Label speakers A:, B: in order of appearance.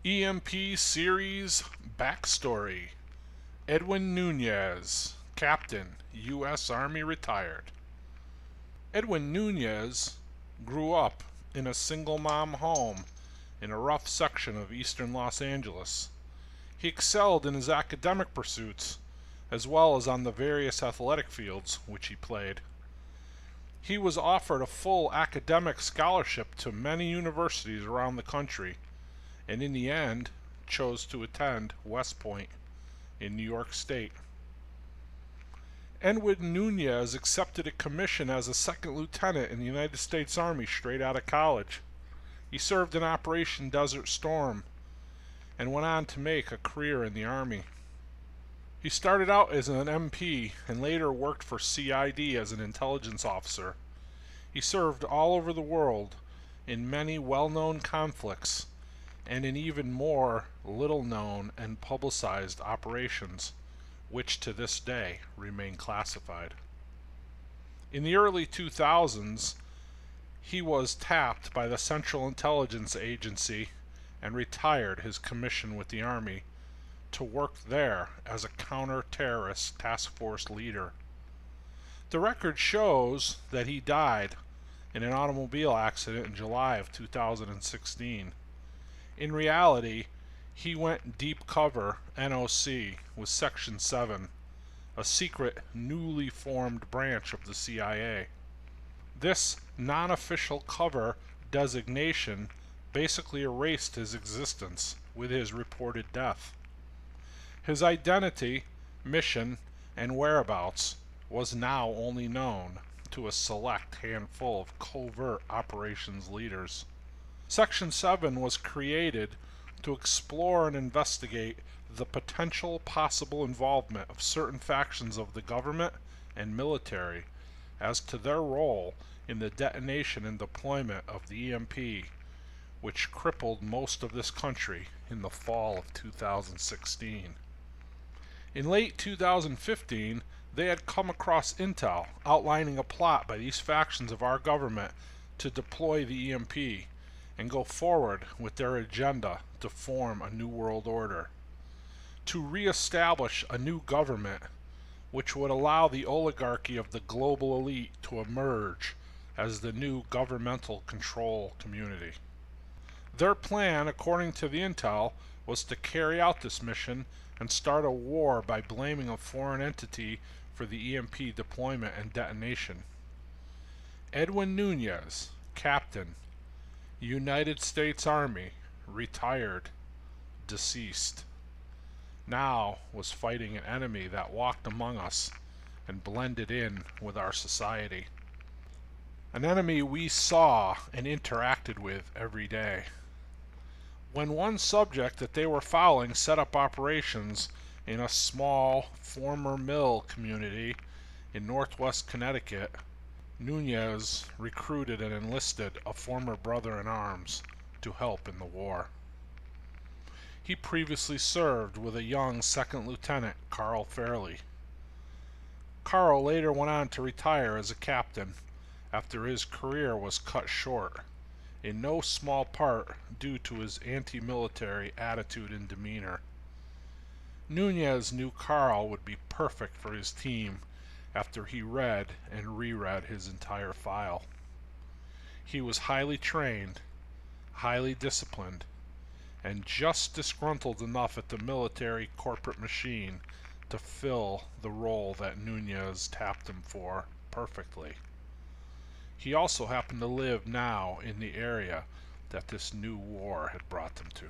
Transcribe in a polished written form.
A: EMP Series Backstory. Edwin Nunez, Captain, U.S. Army retired. Edwin Nunez grew up in a single-mom home in a rough section of eastern Los Angeles. He excelled in his academic pursuits as well as on the various athletic fields which he played. He was offered a full academic scholarship to many universities around the country, and in the end chose to attend West Point in New York State. Edwin Nunez accepted a commission as a second lieutenant in the United States Army straight out of college. He served in Operation Desert Storm and went on to make a career in the Army. He started out as an MP and later worked for CID as an intelligence officer. He served all over the world in many well-known conflicts and in even more little-known and publicized operations, which to this day remain classified. In the early 2000s, he was tapped by the Central Intelligence Agency and retired his commission with the Army to work there as a counter-terrorist task force leader. The record shows that he died in an automobile accident in July of 2016. In reality, he went deep cover NOC with Section 7, a secret newly formed branch of the CIA. This non-official cover designation basically erased his existence with his reported death. His identity, mission, and whereabouts was now only known to a select handful of covert operations leaders. Section 7 was created to explore and investigate the potential possible involvement of certain factions of the government and military as to their role in the detonation and deployment of the EMP, which crippled most of this country in the fall of 2016. In late 2015, they had come across intel outlining a plot by these factions of our government to deploy the EMP and go forward with their agenda to form a new world order, to reestablish a new government which would allow the oligarchy of the global elite to emerge as the new governmental control community. Their plan, according to the intel, was to carry out this mission and start a war by blaming a foreign entity for the EMP deployment and detonation. Edwin Nunez, Captain, United States Army, retired, deceased, now was fighting an enemy that walked among us and blended in with our society. An enemy we saw and interacted with every day. When one subject that they were following set up operations in a small former mill community in northwest Connecticut, Nunez recruited and enlisted a former brother-in-arms to help in the war. He previously served with a young second lieutenant, Carl Fairley. Carl later went on to retire as a captain after his career was cut short, in no small part due to his anti-military attitude and demeanor. Nunez knew Carl would be perfect for his team after he read and reread his entire file. He was highly trained, highly disciplined, and just disgruntled enough at the military corporate machine to fill the role that Nunez tapped him for perfectly. He also happened to live now in the area that this new war had brought them to.